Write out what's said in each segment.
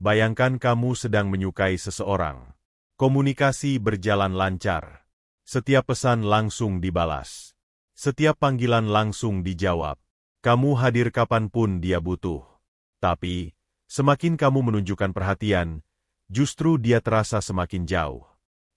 Bayangkan kamu sedang menyukai seseorang. Komunikasi berjalan lancar. Setiap pesan langsung dibalas. Setiap panggilan langsung dijawab. Kamu hadir kapanpun dia butuh. Tapi, semakin kamu menunjukkan perhatian, justru dia terasa semakin jauh.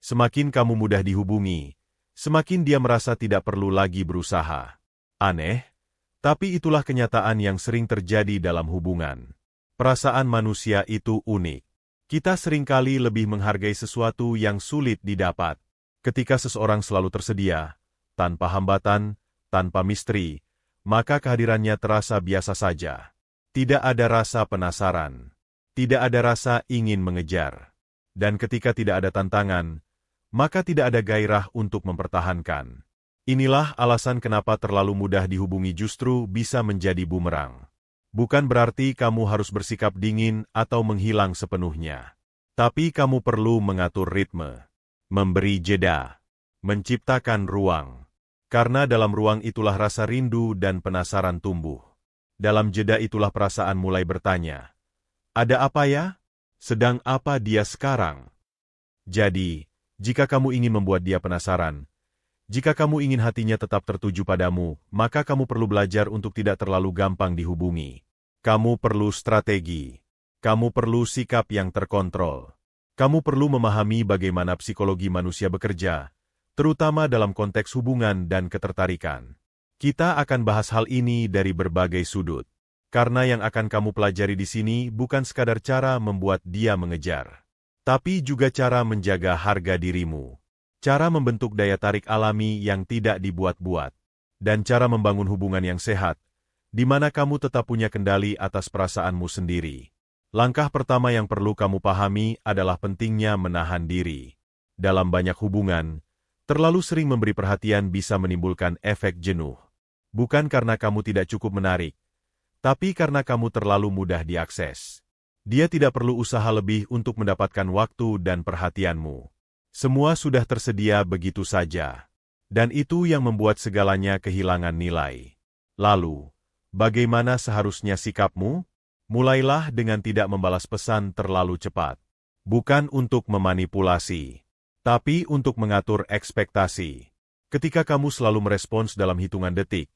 Semakin kamu mudah dihubungi, semakin dia merasa tidak perlu lagi berusaha. Aneh, tapi itulah kenyataan yang sering terjadi dalam hubungan. Perasaan manusia itu unik. Kita seringkali lebih menghargai sesuatu yang sulit didapat. Ketika seseorang selalu tersedia, tanpa hambatan, tanpa misteri, maka kehadirannya terasa biasa saja. Tidak ada rasa penasaran. Tidak ada rasa ingin mengejar. Dan ketika tidak ada tantangan, maka tidak ada gairah untuk mempertahankan. Inilah alasan kenapa terlalu mudah dihubungi justru bisa menjadi bumerang. Bukan berarti kamu harus bersikap dingin atau menghilang sepenuhnya. Tapi kamu perlu mengatur ritme, memberi jeda, menciptakan ruang. Karena dalam ruang itulah rasa rindu dan penasaran tumbuh. Dalam jeda itulah perasaan mulai bertanya, ada apa ya? Sedang apa dia sekarang? Jadi, jika kamu ingin membuat dia penasaran, jika kamu ingin hatinya tetap tertuju padamu, maka kamu perlu belajar untuk tidak terlalu gampang dihubungi. Kamu perlu strategi. Kamu perlu sikap yang terkontrol. Kamu perlu memahami bagaimana psikologi manusia bekerja, terutama dalam konteks hubungan dan ketertarikan. Kita akan bahas hal ini dari berbagai sudut. Karena yang akan kamu pelajari di sini bukan sekadar cara membuat dia mengejar, tapi juga cara menjaga harga dirimu. Cara membentuk daya tarik alami yang tidak dibuat-buat, dan cara membangun hubungan yang sehat, di mana kamu tetap punya kendali atas perasaanmu sendiri. Langkah pertama yang perlu kamu pahami adalah pentingnya menahan diri. Dalam banyak hubungan, terlalu sering memberi perhatian bisa menimbulkan efek jenuh. Bukan karena kamu tidak cukup menarik, tapi karena kamu terlalu mudah diakses. Dia tidak perlu usaha lebih untuk mendapatkan waktu dan perhatianmu. Semua sudah tersedia begitu saja. Dan itu yang membuat segalanya kehilangan nilai. Lalu, bagaimana seharusnya sikapmu? Mulailah dengan tidak membalas pesan terlalu cepat. Bukan untuk memanipulasi, tapi untuk mengatur ekspektasi. Ketika kamu selalu merespons dalam hitungan detik,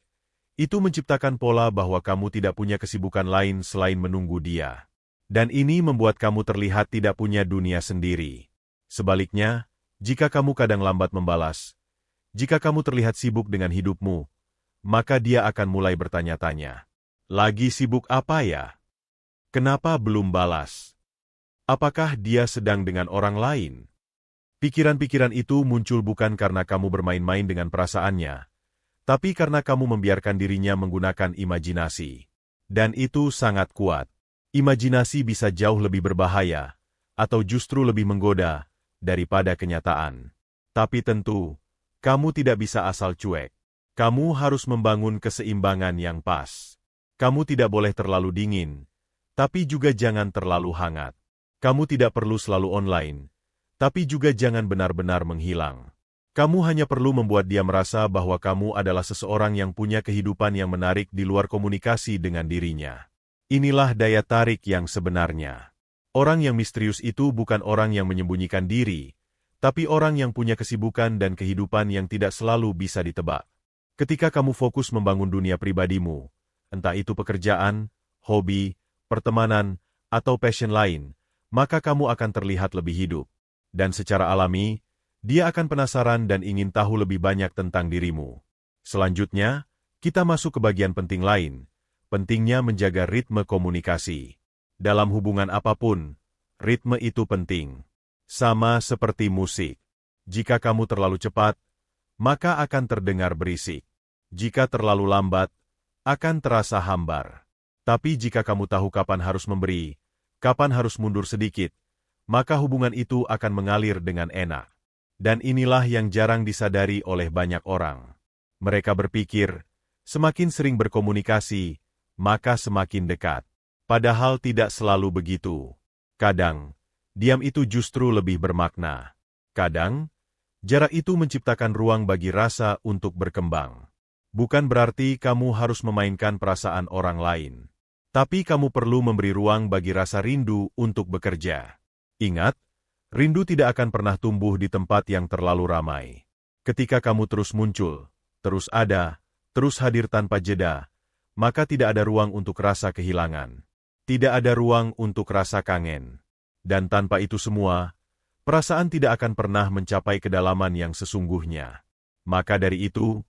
itu menciptakan pola bahwa kamu tidak punya kesibukan lain selain menunggu dia. Dan ini membuat kamu terlihat tidak punya dunia sendiri. Sebaliknya, jika kamu kadang lambat membalas, jika kamu terlihat sibuk dengan hidupmu, maka dia akan mulai bertanya-tanya. Lagi sibuk apa ya? Kenapa belum balas? Apakah dia sedang dengan orang lain? Pikiran-pikiran itu muncul bukan karena kamu bermain-main dengan perasaannya, tapi karena kamu membiarkan dirinya menggunakan imajinasi. Dan itu sangat kuat. Imajinasi bisa jauh lebih berbahaya, atau justru lebih menggoda, daripada kenyataan. Tapi tentu, kamu tidak bisa asal cuek. Kamu harus membangun keseimbangan yang pas. Kamu tidak boleh terlalu dingin, tapi juga jangan terlalu hangat. Kamu tidak perlu selalu online, tapi juga jangan benar-benar menghilang. Kamu hanya perlu membuat dia merasa bahwa kamu adalah seseorang yang punya kehidupan yang menarik di luar komunikasi dengan dirinya. Inilah daya tarik yang sebenarnya. Orang yang misterius itu bukan orang yang menyembunyikan diri, tapi orang yang punya kesibukan dan kehidupan yang tidak selalu bisa ditebak. Ketika kamu fokus membangun dunia pribadimu, entah itu pekerjaan, hobi, pertemanan, atau passion lain, maka kamu akan terlihat lebih hidup. Dan secara alami, dia akan penasaran dan ingin tahu lebih banyak tentang dirimu. Selanjutnya, kita masuk ke bagian penting lain, pentingnya menjaga ritme komunikasi. Dalam hubungan apapun, ritme itu penting. Sama seperti musik. Jika kamu terlalu cepat, maka akan terdengar berisik. Jika terlalu lambat, akan terasa hambar. Tapi jika kamu tahu kapan harus memberi, kapan harus mundur sedikit, maka hubungan itu akan mengalir dengan enak. Dan inilah yang jarang disadari oleh banyak orang. Mereka berpikir, semakin sering berkomunikasi, maka semakin dekat. Padahal tidak selalu begitu. Kadang, diam itu justru lebih bermakna. Kadang, jarak itu menciptakan ruang bagi rasa untuk berkembang. Bukan berarti kamu harus memainkan perasaan orang lain. Tapi kamu perlu memberi ruang bagi rasa rindu untuk bekerja. Ingat, rindu tidak akan pernah tumbuh di tempat yang terlalu ramai. Ketika kamu terus muncul, terus ada, terus hadir tanpa jeda, maka tidak ada ruang untuk rasa kehilangan. Tidak ada ruang untuk rasa kangen. Dan tanpa itu semua, perasaan tidak akan pernah mencapai kedalaman yang sesungguhnya. Maka dari itu,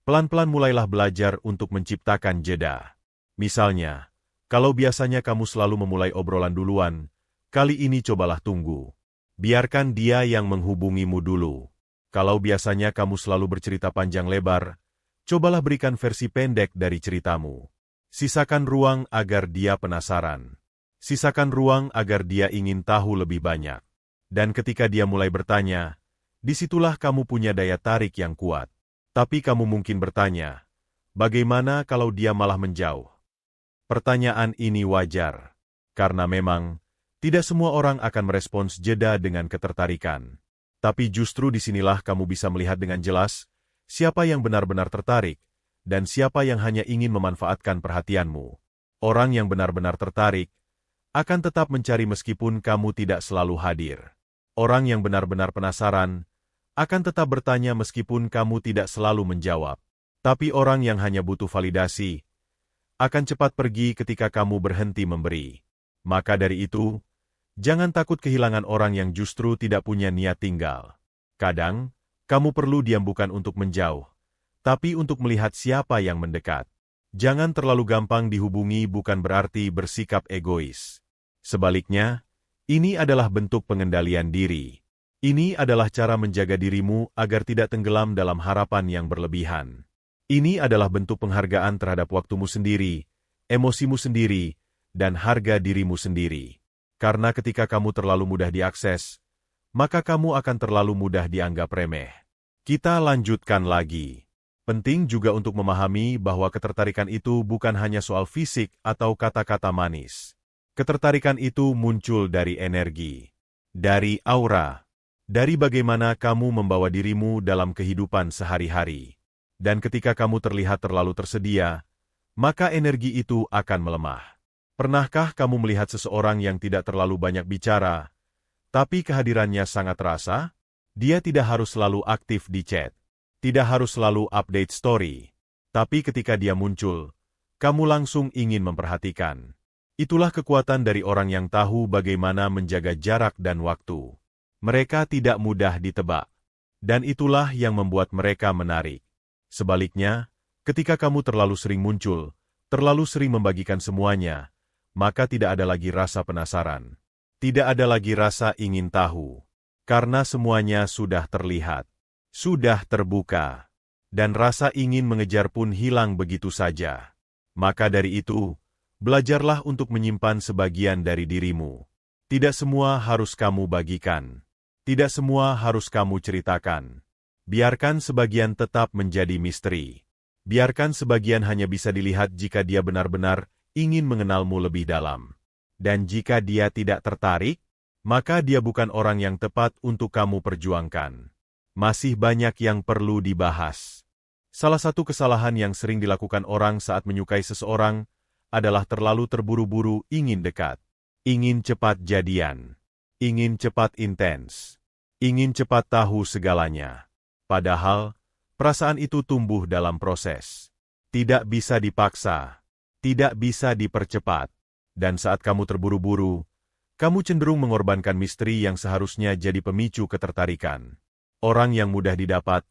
pelan-pelan mulailah belajar untuk menciptakan jeda. Misalnya, kalau biasanya kamu selalu memulai obrolan duluan, kali ini cobalah tunggu. Biarkan dia yang menghubungimu dulu. Kalau biasanya kamu selalu bercerita panjang lebar, cobalah berikan versi pendek dari ceritamu. Sisakan ruang agar dia penasaran. Sisakan ruang agar dia ingin tahu lebih banyak. Dan ketika dia mulai bertanya, disitulah kamu punya daya tarik yang kuat. Tapi kamu mungkin bertanya, bagaimana kalau dia malah menjauh? Pertanyaan ini wajar, karena memang tidak semua orang akan merespons jeda dengan ketertarikan. Tapi justru disinilah kamu bisa melihat dengan jelas siapa yang benar-benar tertarik dan siapa yang hanya ingin memanfaatkan perhatianmu. Orang yang benar-benar tertarik akan tetap mencari meskipun kamu tidak selalu hadir. Orang yang benar-benar penasaran akan tetap bertanya meskipun kamu tidak selalu menjawab. Tapi orang yang hanya butuh validasi akan cepat pergi ketika kamu berhenti memberi. Maka dari itu, jangan takut kehilangan orang yang justru tidak punya niat tinggal. Kadang, kamu perlu diam bukan untuk menjauh, tapi untuk melihat siapa yang mendekat. Jangan terlalu gampang dihubungi bukan berarti bersikap egois. Sebaliknya, ini adalah bentuk pengendalian diri. Ini adalah cara menjaga dirimu agar tidak tenggelam dalam harapan yang berlebihan. Ini adalah bentuk penghargaan terhadap waktumu sendiri, emosimu sendiri, dan harga dirimu sendiri. Karena ketika kamu terlalu mudah diakses, maka kamu akan terlalu mudah dianggap remeh. Kita lanjutkan lagi. Penting juga untuk memahami bahwa ketertarikan itu bukan hanya soal fisik atau kata-kata manis. Ketertarikan itu muncul dari energi, dari aura, dari bagaimana kamu membawa dirimu dalam kehidupan sehari-hari. Dan ketika kamu terlihat terlalu tersedia, maka energi itu akan melemah. Pernahkah kamu melihat seseorang yang tidak terlalu banyak bicara, tapi kehadirannya sangat terasa? Dia tidak harus selalu aktif di chat, tidak harus selalu update story, tapi ketika dia muncul, kamu langsung ingin memperhatikan. Itulah kekuatan dari orang yang tahu bagaimana menjaga jarak dan waktu. Mereka tidak mudah ditebak, dan itulah yang membuat mereka menarik. Sebaliknya, ketika kamu terlalu sering muncul, terlalu sering membagikan semuanya, maka tidak ada lagi rasa penasaran. Tidak ada lagi rasa ingin tahu. Karena semuanya sudah terlihat, sudah terbuka, dan rasa ingin mengejar pun hilang begitu saja. Maka dari itu, belajarlah untuk menyimpan sebagian dari dirimu. Tidak semua harus kamu bagikan. Tidak semua harus kamu ceritakan. Biarkan sebagian tetap menjadi misteri. Biarkan sebagian hanya bisa dilihat jika dia benar-benar ingin mengenalmu lebih dalam. Dan jika dia tidak tertarik, maka dia bukan orang yang tepat untuk kamu perjuangkan. Masih banyak yang perlu dibahas. Salah satu kesalahan yang sering dilakukan orang saat menyukai seseorang adalah terlalu terburu-buru ingin dekat. Ingin cepat jadian. Ingin cepat intens. Ingin cepat tahu segalanya. Padahal, perasaan itu tumbuh dalam proses. Tidak bisa dipaksa, tidak bisa dipercepat. Dan saat kamu terburu-buru, kamu cenderung mengorbankan misteri yang seharusnya jadi pemicu ketertarikan. Orang yang mudah didapat,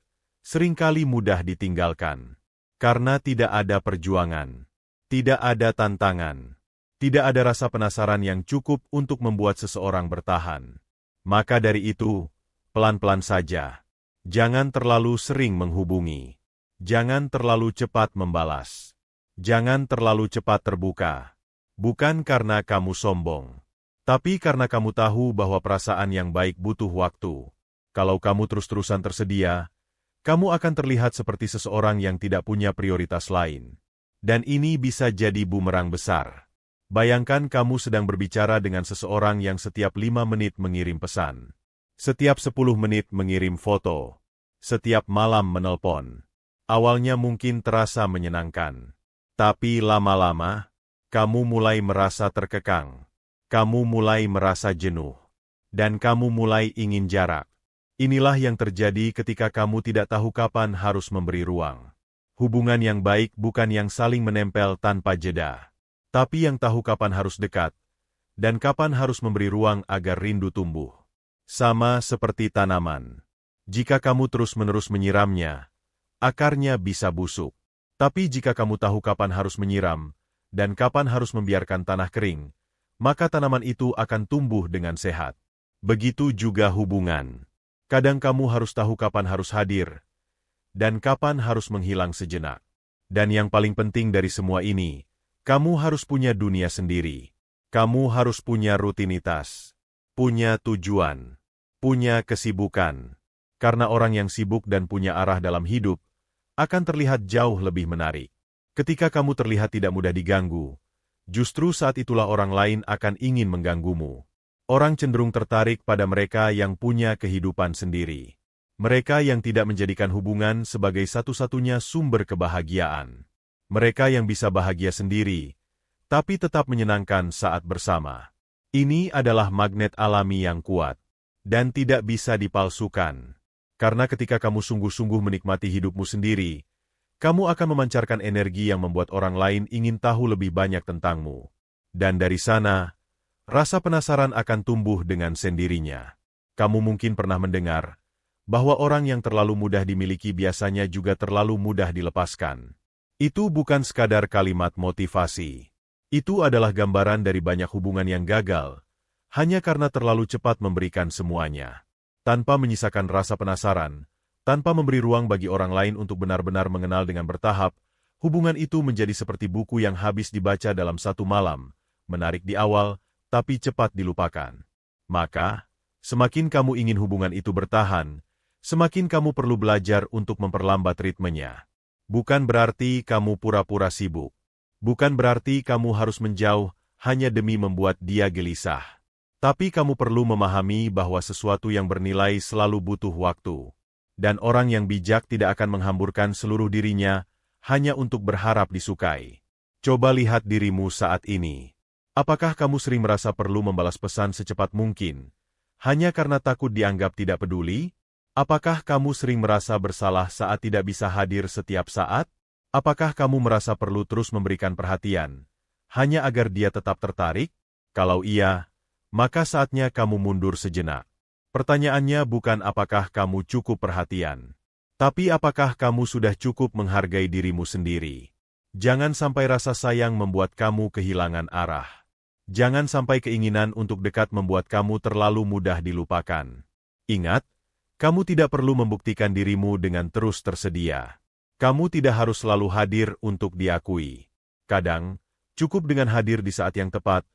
seringkali mudah ditinggalkan. Karena tidak ada perjuangan, tidak ada tantangan, tidak ada rasa penasaran yang cukup untuk membuat seseorang bertahan. Maka dari itu, pelan-pelan saja. Jangan terlalu sering menghubungi. Jangan terlalu cepat membalas. Jangan terlalu cepat terbuka. Bukan karena kamu sombong, tapi karena kamu tahu bahwa perasaan yang baik butuh waktu. Kalau kamu terus-terusan tersedia, kamu akan terlihat seperti seseorang yang tidak punya prioritas lain. Dan ini bisa jadi bumerang besar. Bayangkan kamu sedang berbicara dengan seseorang yang setiap 5 menit mengirim pesan. Setiap 10 menit mengirim foto. Setiap malam menelpon. Awalnya mungkin terasa menyenangkan. Tapi lama-lama, kamu mulai merasa terkekang. Kamu mulai merasa jenuh. Dan kamu mulai ingin jarak. Inilah yang terjadi ketika kamu tidak tahu kapan harus memberi ruang. Hubungan yang baik bukan yang saling menempel tanpa jeda, tapi yang tahu kapan harus dekat, dan kapan harus memberi ruang agar rindu tumbuh. Sama seperti tanaman. Jika kamu terus-menerus menyiramnya, akarnya bisa busuk. Tapi jika kamu tahu kapan harus menyiram, dan kapan harus membiarkan tanah kering, maka tanaman itu akan tumbuh dengan sehat. Begitu juga hubungan. Kadang kamu harus tahu kapan harus hadir, dan kapan harus menghilang sejenak. Dan yang paling penting dari semua ini, kamu harus punya dunia sendiri. Kamu harus punya rutinitas, punya tujuan, punya kesibukan. Karena orang yang sibuk dan punya arah dalam hidup, akan terlihat jauh lebih menarik. Ketika kamu terlihat tidak mudah diganggu, justru saat itulah orang lain akan ingin mengganggumu. Orang cenderung tertarik pada mereka yang punya kehidupan sendiri. Mereka yang tidak menjadikan hubungan sebagai satu-satunya sumber kebahagiaan. Mereka yang bisa bahagia sendiri, tapi tetap menyenangkan saat bersama. Ini adalah magnet alami yang kuat, dan tidak bisa dipalsukan. Karena ketika kamu sungguh-sungguh menikmati hidupmu sendiri, kamu akan memancarkan energi yang membuat orang lain ingin tahu lebih banyak tentangmu. Dan dari sana, rasa penasaran akan tumbuh dengan sendirinya. Kamu mungkin pernah mendengar bahwa orang yang terlalu mudah dimiliki biasanya juga terlalu mudah dilepaskan. Itu bukan sekadar kalimat motivasi. Itu adalah gambaran dari banyak hubungan yang gagal, hanya karena terlalu cepat memberikan semuanya. Tanpa menyisakan rasa penasaran, tanpa memberi ruang bagi orang lain untuk benar-benar mengenal dengan bertahap, hubungan itu menjadi seperti buku yang habis dibaca dalam satu malam, menarik di awal, tapi cepat dilupakan. Maka, semakin kamu ingin hubungan itu bertahan, semakin kamu perlu belajar untuk memperlambat ritmenya. Bukan berarti kamu pura-pura sibuk. Bukan berarti kamu harus menjauh hanya demi membuat dia gelisah. Tapi kamu perlu memahami bahwa sesuatu yang bernilai selalu butuh waktu. Dan orang yang bijak tidak akan menghamburkan seluruh dirinya hanya untuk berharap disukai. Coba lihat dirimu saat ini. Apakah kamu sering merasa perlu membalas pesan secepat mungkin, hanya karena takut dianggap tidak peduli? Apakah kamu sering merasa bersalah saat tidak bisa hadir setiap saat? Apakah kamu merasa perlu terus memberikan perhatian, hanya agar dia tetap tertarik? Kalau iya, maka saatnya kamu mundur sejenak. Pertanyaannya bukan apakah kamu cukup perhatian, tapi apakah kamu sudah cukup menghargai dirimu sendiri. Jangan sampai rasa sayang membuat kamu kehilangan arah. Jangan sampai keinginan untuk dekat membuat kamu terlalu mudah dilupakan. Ingat, kamu tidak perlu membuktikan dirimu dengan terus tersedia. Kamu tidak harus selalu hadir untuk diakui. Kadang, cukup dengan hadir di saat yang tepat,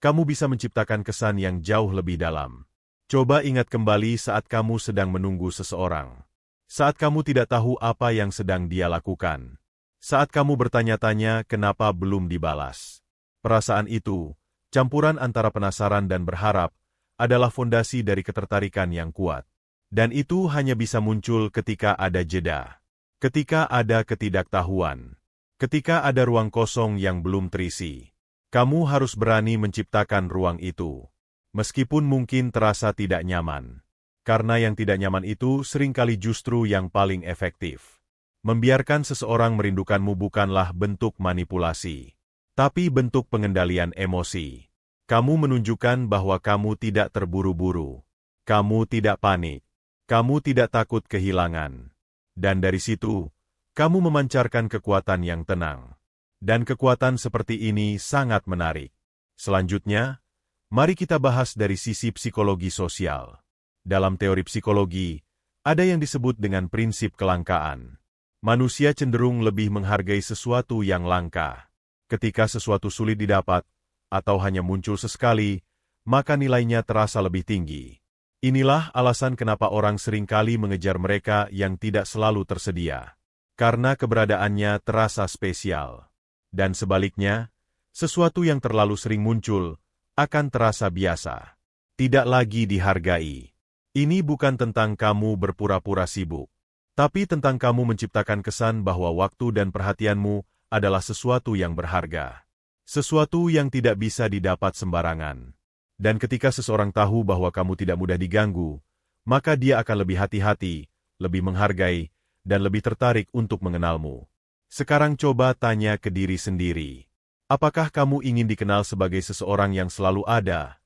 kamu bisa menciptakan kesan yang jauh lebih dalam. Coba ingat kembali saat kamu sedang menunggu seseorang. Saat kamu tidak tahu apa yang sedang dia lakukan. Saat kamu bertanya-tanya kenapa belum dibalas. Perasaan itu, campuran antara penasaran dan berharap, adalah fondasi dari ketertarikan yang kuat. Dan itu hanya bisa muncul ketika ada jeda. Ketika ada ketidaktahuan. Ketika ada ruang kosong yang belum terisi. Kamu harus berani menciptakan ruang itu. Meskipun mungkin terasa tidak nyaman. Karena yang tidak nyaman itu seringkali justru yang paling efektif. Membiarkan seseorang merindukanmu bukanlah bentuk manipulasi, tapi bentuk pengendalian emosi. Kamu menunjukkan bahwa kamu tidak terburu-buru. Kamu tidak panik. Kamu tidak takut kehilangan. Dan dari situ, kamu memancarkan kekuatan yang tenang. Dan kekuatan seperti ini sangat menarik. Selanjutnya, mari kita bahas dari sisi psikologi sosial. Dalam teori psikologi, ada yang disebut dengan prinsip kelangkaan. Manusia cenderung lebih menghargai sesuatu yang langka. Ketika sesuatu sulit didapat, atau hanya muncul sesekali, maka nilainya terasa lebih tinggi. Inilah alasan kenapa orang seringkali mengejar mereka yang tidak selalu tersedia. Karena keberadaannya terasa spesial. Dan sebaliknya, sesuatu yang terlalu sering muncul, akan terasa biasa. Tidak lagi dihargai. Ini bukan tentang kamu berpura-pura sibuk, tapi tentang kamu menciptakan kesan bahwa waktu dan perhatianmu adalah sesuatu yang berharga. Sesuatu yang tidak bisa didapat sembarangan. Dan ketika seseorang tahu bahwa kamu tidak mudah diganggu, maka dia akan lebih hati-hati, lebih menghargai, dan lebih tertarik untuk mengenalmu. Sekarang coba tanya ke diri sendiri. Apakah kamu ingin dikenal sebagai seseorang yang selalu ada,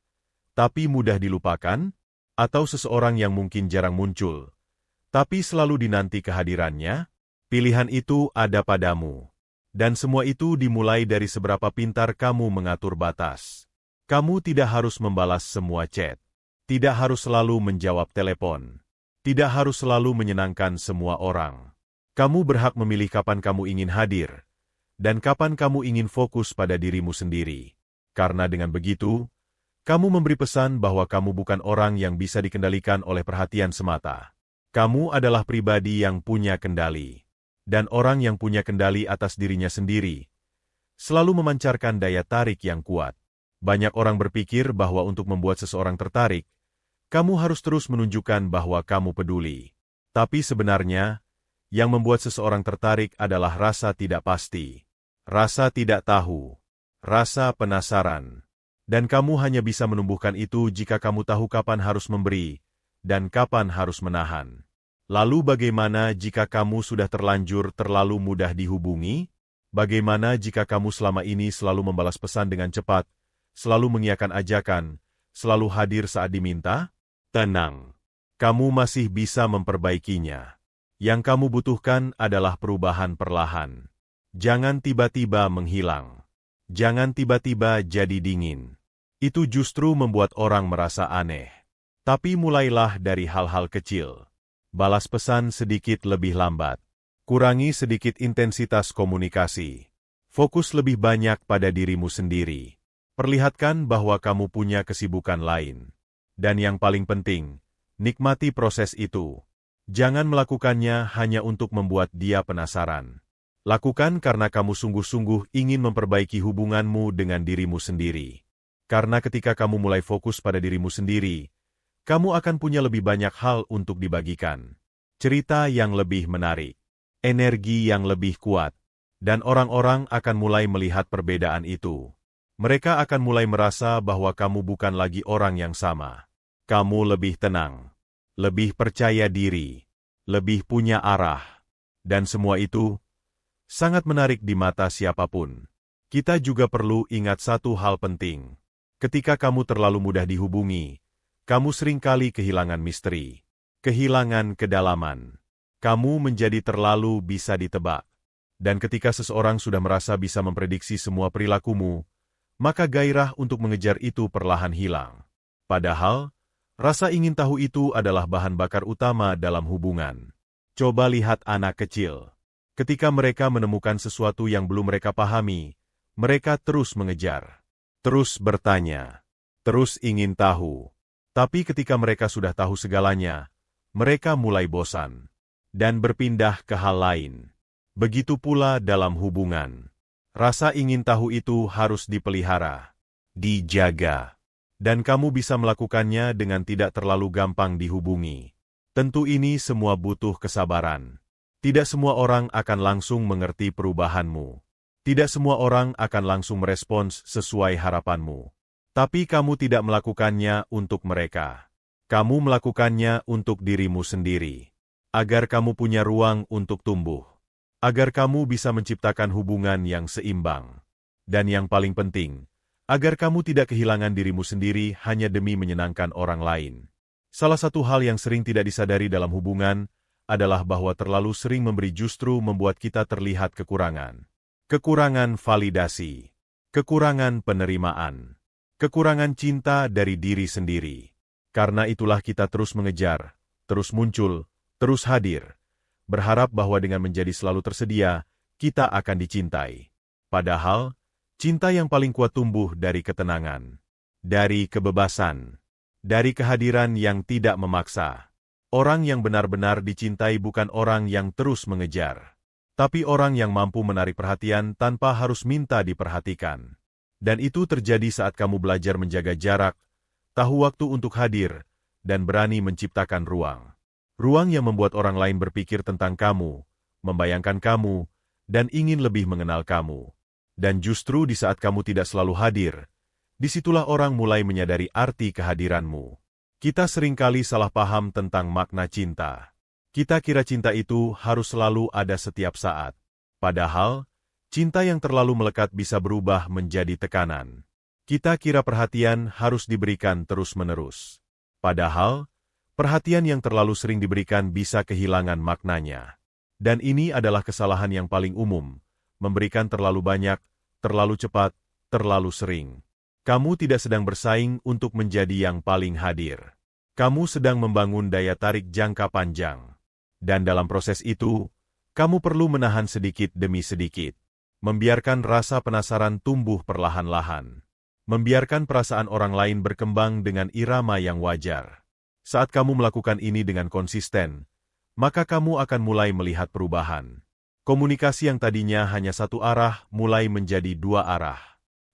tapi mudah dilupakan? Atau seseorang yang mungkin jarang muncul, tapi selalu dinanti kehadirannya? Pilihan itu ada padamu. Dan semua itu dimulai dari seberapa pintar kamu mengatur batas. Kamu tidak harus membalas semua chat. Tidak harus selalu menjawab telepon. Tidak harus selalu menyenangkan semua orang. Kamu berhak memilih kapan kamu ingin hadir, dan kapan kamu ingin fokus pada dirimu sendiri. Karena dengan begitu, kamu memberi pesan bahwa kamu bukan orang yang bisa dikendalikan oleh perhatian semata. Kamu adalah pribadi yang punya kendali. Dan orang yang punya kendali atas dirinya sendiri selalu memancarkan daya tarik yang kuat. Banyak orang berpikir bahwa untuk membuat seseorang tertarik, kamu harus terus menunjukkan bahwa kamu peduli. Tapi sebenarnya, yang membuat seseorang tertarik adalah rasa tidak pasti, rasa tidak tahu, rasa penasaran. Dan kamu hanya bisa menumbuhkan itu jika kamu tahu kapan harus memberi dan kapan harus menahan. Lalu bagaimana jika kamu sudah terlanjur terlalu mudah dihubungi? Bagaimana jika kamu selama ini selalu membalas pesan dengan cepat, selalu mengiyakan ajakan, selalu hadir saat diminta? Tenang, kamu masih bisa memperbaikinya. Yang kamu butuhkan adalah perubahan perlahan. Jangan tiba-tiba menghilang. Jangan tiba-tiba jadi dingin. Itu justru membuat orang merasa aneh. Tapi mulailah dari hal-hal kecil. Balas pesan sedikit lebih lambat. Kurangi sedikit intensitas komunikasi. Fokus lebih banyak pada dirimu sendiri. Perlihatkan bahwa kamu punya kesibukan lain. Dan yang paling penting, nikmati proses itu. Jangan melakukannya hanya untuk membuat dia penasaran. Lakukan karena kamu sungguh-sungguh ingin memperbaiki hubunganmu dengan dirimu sendiri. Karena ketika kamu mulai fokus pada dirimu sendiri, kamu akan punya lebih banyak hal untuk dibagikan. Cerita yang lebih menarik, energi yang lebih kuat, dan orang-orang akan mulai melihat perbedaan itu. Mereka akan mulai merasa bahwa kamu bukan lagi orang yang sama. Kamu lebih tenang, lebih percaya diri, lebih punya arah. Dan semua itu sangat menarik di mata siapapun. Kita juga perlu ingat satu hal penting. Ketika kamu terlalu mudah dihubungi, kamu seringkali kehilangan misteri, kehilangan kedalaman. Kamu menjadi terlalu bisa ditebak. Dan ketika seseorang sudah merasa bisa memprediksi semua perilakumu, maka gairah untuk mengejar itu perlahan hilang. Padahal, rasa ingin tahu itu adalah bahan bakar utama dalam hubungan. Coba lihat anak kecil. Ketika mereka menemukan sesuatu yang belum mereka pahami, mereka terus mengejar, terus bertanya, terus ingin tahu. Tapi ketika mereka sudah tahu segalanya, mereka mulai bosan dan berpindah ke hal lain. Begitu pula dalam hubungan. Rasa ingin tahu itu harus dipelihara, dijaga. Dan kamu bisa melakukannya dengan tidak terlalu gampang dihubungi. Tentu ini semua butuh kesabaran. Tidak semua orang akan langsung mengerti perubahanmu. Tidak semua orang akan langsung merespons sesuai harapanmu. Tapi kamu tidak melakukannya untuk mereka. Kamu melakukannya untuk dirimu sendiri. Agar kamu punya ruang untuk tumbuh. Agar kamu bisa menciptakan hubungan yang seimbang. Dan yang paling penting, agar kamu tidak kehilangan dirimu sendiri hanya demi menyenangkan orang lain. Salah satu hal yang sering tidak disadari dalam hubungan adalah bahwa terlalu sering memberi justru membuat kita terlihat kekurangan. Kekurangan validasi. Kekurangan penerimaan. Kekurangan cinta dari diri sendiri. Karena itulah kita terus mengejar, terus muncul, terus hadir. Berharap bahwa dengan menjadi selalu tersedia, kita akan dicintai. Padahal, cinta yang paling kuat tumbuh dari ketenangan, dari kebebasan, dari kehadiran yang tidak memaksa. Orang yang benar-benar dicintai bukan orang yang terus mengejar, tapi orang yang mampu menarik perhatian tanpa harus minta diperhatikan. Dan itu terjadi saat kamu belajar menjaga jarak, tahu waktu untuk hadir, dan berani menciptakan ruang. Ruang yang membuat orang lain berpikir tentang kamu, membayangkan kamu, dan ingin lebih mengenal kamu. Dan justru di saat kamu tidak selalu hadir, disitulah orang mulai menyadari arti kehadiranmu. Kita seringkali salah paham tentang makna cinta. Kita kira cinta itu harus selalu ada setiap saat. Padahal, cinta yang terlalu melekat bisa berubah menjadi tekanan. Kita kira perhatian harus diberikan terus-menerus. Padahal, perhatian yang terlalu sering diberikan bisa kehilangan maknanya. Dan ini adalah kesalahan yang paling umum, memberikan terlalu banyak, terlalu cepat, terlalu sering. Kamu tidak sedang bersaing untuk menjadi yang paling hadir. Kamu sedang membangun daya tarik jangka panjang. Dan dalam proses itu, kamu perlu menahan sedikit demi sedikit. Membiarkan rasa penasaran tumbuh perlahan-lahan. Membiarkan perasaan orang lain berkembang dengan irama yang wajar. Saat kamu melakukan ini dengan konsisten, maka kamu akan mulai melihat perubahan. Komunikasi yang tadinya hanya satu arah mulai menjadi dua arah.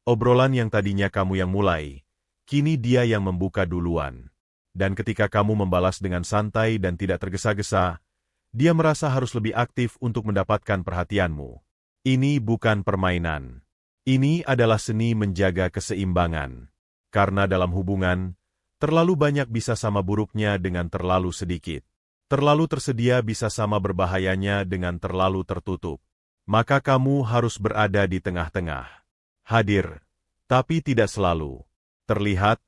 Obrolan yang tadinya kamu yang mulai, kini dia yang membuka duluan. Dan ketika kamu membalas dengan santai dan tidak tergesa-gesa, dia merasa harus lebih aktif untuk mendapatkan perhatianmu. Ini bukan permainan. Ini adalah seni menjaga keseimbangan. Karena dalam hubungan, terlalu banyak bisa sama buruknya dengan terlalu sedikit. Terlalu tersedia bisa sama berbahayanya dengan terlalu tertutup. Maka kamu harus berada di tengah-tengah. Hadir, tapi tidak selalu. Terlihat,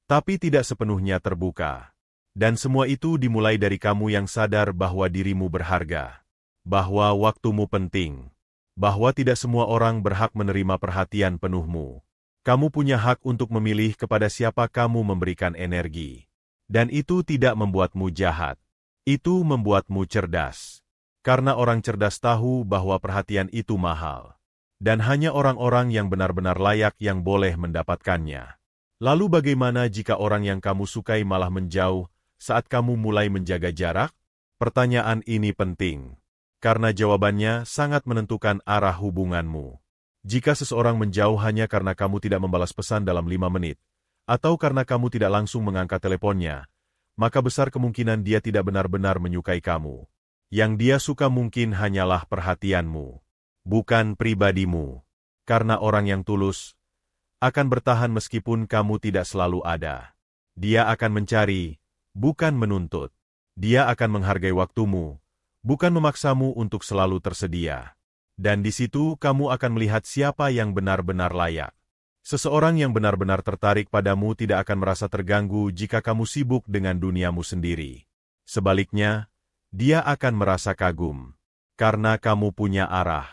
tapi tidak sepenuhnya terbuka. Dan semua itu dimulai dari kamu yang sadar bahwa dirimu berharga. Bahwa waktumu penting. Bahwa tidak semua orang berhak menerima perhatian penuhmu. Kamu punya hak untuk memilih kepada siapa kamu memberikan energi. Dan itu tidak membuatmu jahat. Itu membuatmu cerdas. Karena orang cerdas tahu bahwa perhatian itu mahal. Dan hanya orang-orang yang benar-benar layak yang boleh mendapatkannya. Lalu bagaimana jika orang yang kamu sukai malah menjauh saat kamu mulai menjaga jarak? Pertanyaan ini penting. Karena jawabannya sangat menentukan arah hubunganmu. Jika seseorang menjauh hanya karena kamu tidak membalas pesan dalam 5 menit, atau karena kamu tidak langsung mengangkat teleponnya, maka besar kemungkinan dia tidak benar-benar menyukai kamu. Yang dia suka mungkin hanyalah perhatianmu. Bukan pribadimu. Karena orang yang tulus akan bertahan meskipun kamu tidak selalu ada. Dia akan mencari, bukan menuntut. Dia akan menghargai waktumu, bukan memaksamu untuk selalu tersedia. Dan di situ kamu akan melihat siapa yang benar-benar layak. Seseorang yang benar-benar tertarik padamu tidak akan merasa terganggu jika kamu sibuk dengan duniamu sendiri. Sebaliknya, dia akan merasa kagum. Karena kamu punya arah.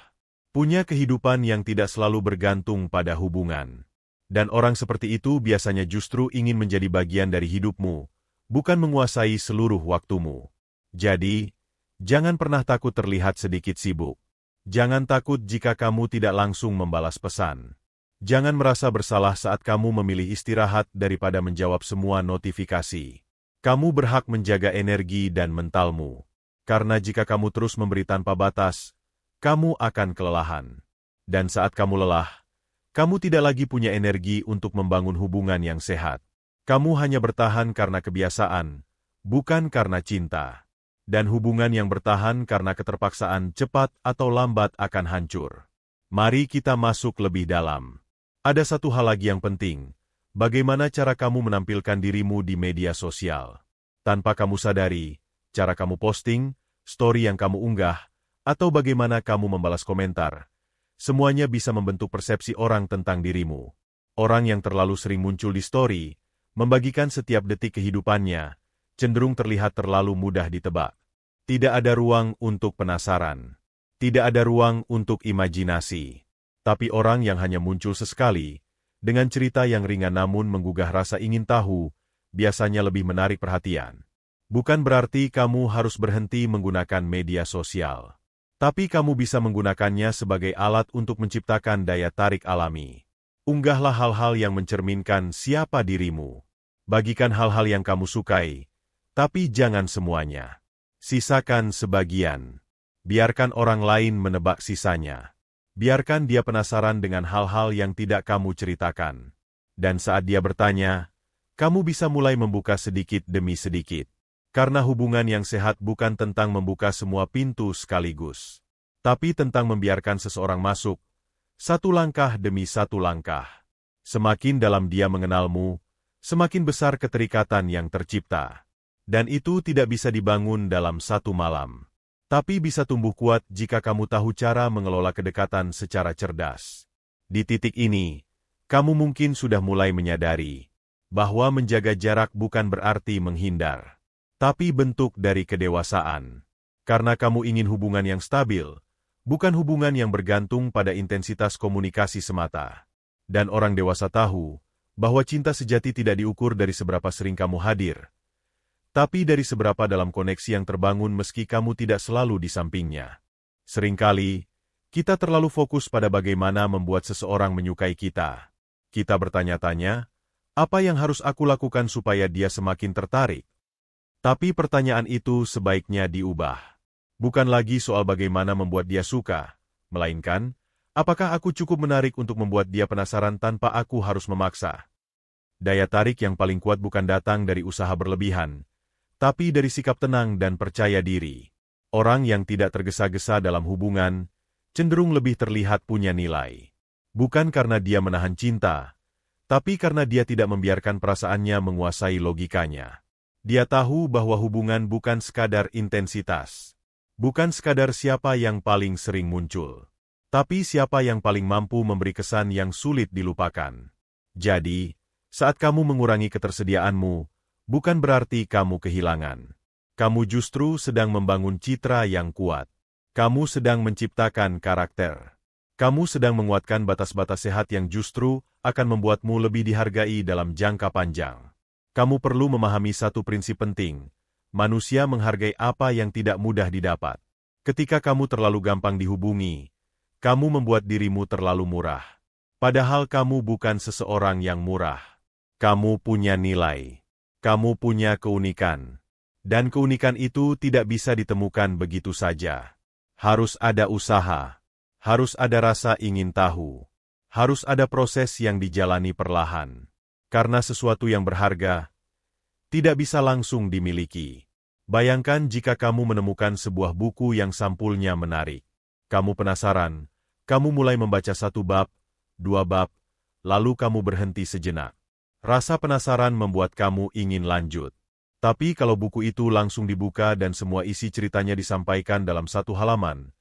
Punya kehidupan yang tidak selalu bergantung pada hubungan. Dan orang seperti itu biasanya justru ingin menjadi bagian dari hidupmu, bukan menguasai seluruh waktumu. Jadi, jangan pernah takut terlihat sedikit sibuk. Jangan takut jika kamu tidak langsung membalas pesan. Jangan merasa bersalah saat kamu memilih istirahat daripada menjawab semua notifikasi. Kamu berhak menjaga energi dan mentalmu. Karena jika kamu terus memberi tanpa batas, kamu akan kelelahan. Dan saat kamu lelah, kamu tidak lagi punya energi untuk membangun hubungan yang sehat. Kamu hanya bertahan karena kebiasaan, bukan karena cinta. Dan hubungan yang bertahan karena keterpaksaan cepat atau lambat akan hancur. Mari kita masuk lebih dalam. Ada satu hal lagi yang penting. Bagaimana cara kamu menampilkan dirimu di media sosial? Tanpa kamu sadari, cara kamu posting, story yang kamu unggah, atau bagaimana kamu membalas komentar, semuanya bisa membentuk persepsi orang tentang dirimu. Orang yang terlalu sering muncul di story, membagikan setiap detik kehidupannya, cenderung terlihat terlalu mudah ditebak. Tidak ada ruang untuk penasaran. Tidak ada ruang untuk imajinasi. Tapi orang yang hanya muncul sesekali, dengan cerita yang ringan namun menggugah rasa ingin tahu, biasanya lebih menarik perhatian. Bukan berarti kamu harus berhenti menggunakan media sosial. Tapi kamu bisa menggunakannya sebagai alat untuk menciptakan daya tarik alami. Unggahlah hal-hal yang mencerminkan siapa dirimu. Bagikan hal-hal yang kamu sukai, tapi jangan semuanya. Sisakan sebagian. Biarkan orang lain menebak sisanya. Biarkan dia penasaran dengan hal-hal yang tidak kamu ceritakan. Dan saat dia bertanya, kamu bisa mulai membuka sedikit demi sedikit. Karena hubungan yang sehat bukan tentang membuka semua pintu sekaligus, tapi tentang membiarkan seseorang masuk, Satu langkah demi satu langkah. Semakin dalam dia mengenalmu, semakin besar keterikatan yang tercipta. Dan itu tidak bisa dibangun dalam satu malam. Tapi bisa tumbuh kuat jika kamu tahu cara mengelola kedekatan secara cerdas. Di titik ini, kamu mungkin sudah mulai menyadari bahwa menjaga jarak bukan berarti menghindar, tapi bentuk dari kedewasaan. Karena kamu ingin hubungan yang stabil, bukan hubungan yang bergantung pada intensitas komunikasi semata. Dan orang dewasa tahu bahwa cinta sejati tidak diukur dari seberapa sering kamu hadir, tapi dari seberapa dalam koneksi yang terbangun meski kamu tidak selalu di sampingnya. Seringkali, kita terlalu fokus pada bagaimana membuat seseorang menyukai kita. Kita bertanya-tanya, apa yang harus aku lakukan supaya dia semakin tertarik? Tapi pertanyaan itu sebaiknya diubah. Bukan lagi soal bagaimana membuat dia suka, melainkan, apakah aku cukup menarik untuk membuat dia penasaran tanpa aku harus memaksa? Daya tarik yang paling kuat bukan datang dari usaha berlebihan, tapi dari sikap tenang dan percaya diri. Orang yang tidak tergesa-gesa dalam hubungan, cenderung lebih terlihat punya nilai. Bukan karena dia menahan cinta, tapi karena dia tidak membiarkan perasaannya menguasai logikanya. Dia tahu bahwa hubungan bukan sekadar intensitas. Bukan sekadar siapa yang paling sering muncul, tapi siapa yang paling mampu memberi kesan yang sulit dilupakan. Jadi, saat kamu mengurangi ketersediaanmu, bukan berarti kamu kehilangan. Kamu justru sedang membangun citra yang kuat. Kamu sedang menciptakan karakter. Kamu sedang menguatkan batas-batas sehat yang justru akan membuatmu lebih dihargai dalam jangka panjang. Kamu perlu memahami satu prinsip penting. Manusia menghargai apa yang tidak mudah didapat. Ketika kamu terlalu gampang dihubungi, kamu membuat dirimu terlalu murah. Padahal kamu bukan seseorang yang murah. Kamu punya nilai. Kamu punya keunikan. Dan keunikan itu tidak bisa ditemukan begitu saja. Harus ada usaha. Harus ada rasa ingin tahu. Harus ada proses yang dijalani perlahan. Karena sesuatu yang berharga tidak bisa langsung dimiliki. Bayangkan jika kamu menemukan sebuah buku yang sampulnya menarik. Kamu penasaran, kamu mulai membaca 1 bab, 2 bab, lalu kamu berhenti sejenak. Rasa penasaran membuat kamu ingin lanjut. Tapi kalau buku itu langsung dibuka dan semua isi ceritanya disampaikan dalam 1 halaman,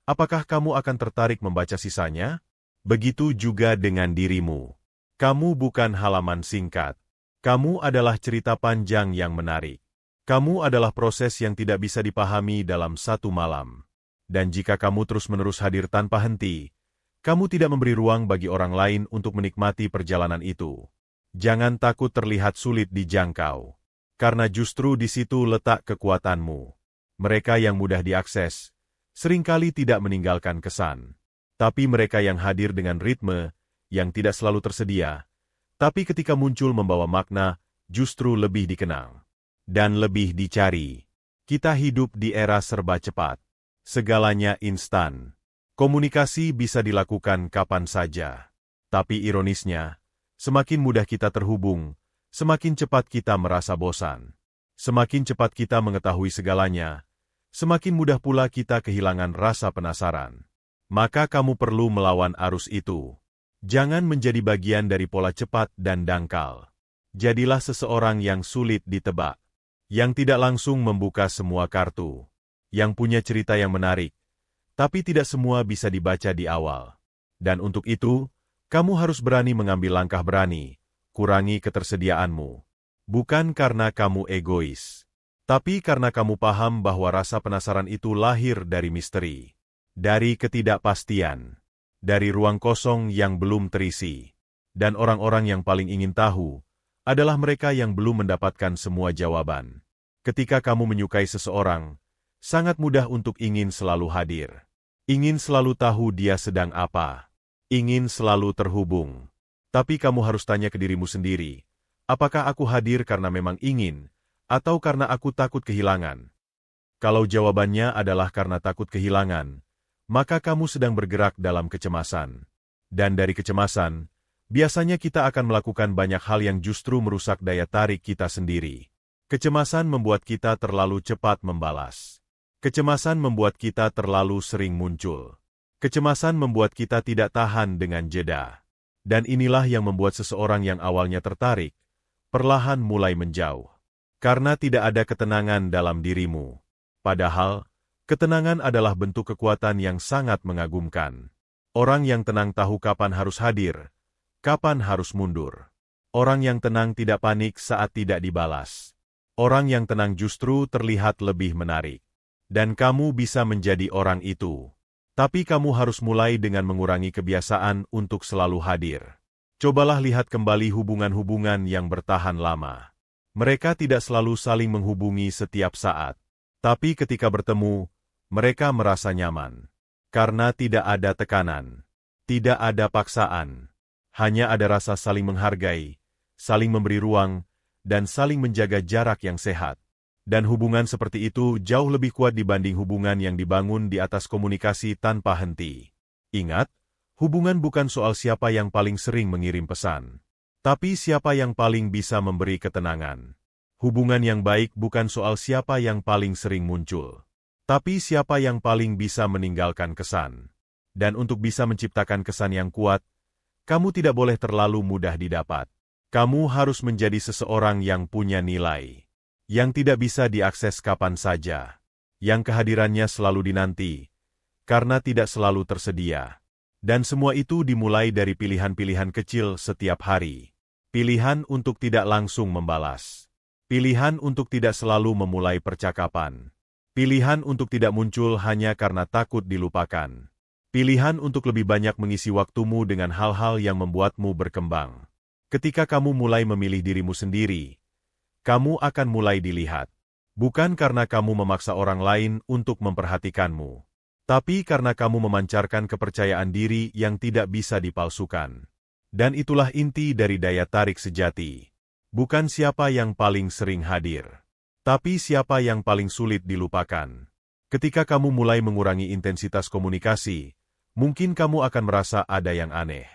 apakah kamu akan tertarik membaca sisanya? Begitu juga dengan dirimu. Kamu bukan halaman singkat. Kamu adalah cerita panjang yang menarik. Kamu adalah proses yang tidak bisa dipahami dalam 1 malam. Dan jika kamu terus-menerus hadir tanpa henti, kamu tidak memberi ruang bagi orang lain untuk menikmati perjalanan itu. Jangan takut terlihat sulit dijangkau. Karena justru di situ letak kekuatanmu. Mereka yang mudah diakses, seringkali tidak meninggalkan kesan. Tapi mereka yang hadir dengan ritme, yang tidak selalu tersedia, tapi ketika muncul membawa makna, justru lebih dikenang. Dan lebih dicari. Kita hidup di era serba cepat. Segalanya instan. Komunikasi bisa dilakukan kapan saja. Tapi ironisnya, semakin mudah kita terhubung, semakin cepat kita merasa bosan. Semakin cepat kita mengetahui segalanya, semakin mudah pula kita kehilangan rasa penasaran. Maka kamu perlu melawan arus itu. Jangan menjadi bagian dari pola cepat dan dangkal. Jadilah seseorang yang sulit ditebak, yang tidak langsung membuka semua kartu, yang punya cerita yang menarik, tapi tidak semua bisa dibaca di awal. Dan untuk itu, kamu harus berani mengambil langkah berani, kurangi ketersediaanmu. Bukan karena kamu egois, tapi karena kamu paham bahwa rasa penasaran itu lahir dari misteri, dari ketidakpastian, dari ruang kosong yang belum terisi. Dan orang-orang yang paling ingin tahu adalah mereka yang belum mendapatkan semua jawaban. Ketika kamu menyukai seseorang, sangat mudah untuk ingin selalu hadir. Ingin selalu tahu dia sedang apa. Ingin selalu terhubung. Tapi kamu harus tanya ke dirimu sendiri, apakah aku hadir karena memang ingin, atau karena aku takut kehilangan? Kalau jawabannya adalah karena takut kehilangan, maka kamu sedang bergerak dalam kecemasan. Dan dari kecemasan, biasanya kita akan melakukan banyak hal yang justru merusak daya tarik kita sendiri. Kecemasan membuat kita terlalu cepat membalas. Kecemasan membuat kita terlalu sering muncul. Kecemasan membuat kita tidak tahan dengan jeda. Dan inilah yang membuat seseorang yang awalnya tertarik, perlahan mulai menjauh. Karena tidak ada ketenangan dalam dirimu. Padahal, ketenangan adalah bentuk kekuatan yang sangat mengagumkan. Orang yang tenang tahu kapan harus hadir, kapan harus mundur. Orang yang tenang tidak panik saat tidak dibalas. Orang yang tenang justru terlihat lebih menarik. Dan kamu bisa menjadi orang itu. Tapi kamu harus mulai dengan mengurangi kebiasaan untuk selalu hadir. Cobalah lihat kembali hubungan-hubungan yang bertahan lama. Mereka tidak selalu saling menghubungi setiap saat. Tapi ketika bertemu, mereka merasa nyaman. Karena tidak ada tekanan. Tidak ada paksaan. Hanya ada rasa saling menghargai, saling memberi ruang, dan saling menjaga jarak yang sehat. Dan hubungan seperti itu jauh lebih kuat dibanding hubungan yang dibangun di atas komunikasi tanpa henti. Ingat, hubungan bukan soal siapa yang paling sering mengirim pesan, tapi siapa yang paling bisa memberi ketenangan. Hubungan yang baik bukan soal siapa yang paling sering muncul, tapi siapa yang paling bisa meninggalkan kesan. Dan untuk bisa menciptakan kesan yang kuat, kamu tidak boleh terlalu mudah didapat. Kamu harus menjadi seseorang yang punya nilai. Yang tidak bisa diakses kapan saja, yang kehadirannya selalu dinanti, karena tidak selalu tersedia. Dan semua itu dimulai dari pilihan-pilihan kecil setiap hari. Pilihan untuk tidak langsung membalas. Pilihan untuk tidak selalu memulai percakapan. Pilihan untuk tidak muncul hanya karena takut dilupakan. Pilihan untuk lebih banyak mengisi waktumu dengan hal-hal yang membuatmu berkembang. Ketika kamu mulai memilih dirimu sendiri, kamu akan mulai dilihat. Bukan karena kamu memaksa orang lain untuk memperhatikanmu, tapi karena kamu memancarkan kepercayaan diri yang tidak bisa dipalsukan. Dan itulah inti dari daya tarik sejati. Bukan siapa yang paling sering hadir, tapi siapa yang paling sulit dilupakan. Ketika kamu mulai mengurangi intensitas komunikasi, mungkin kamu akan merasa ada yang aneh.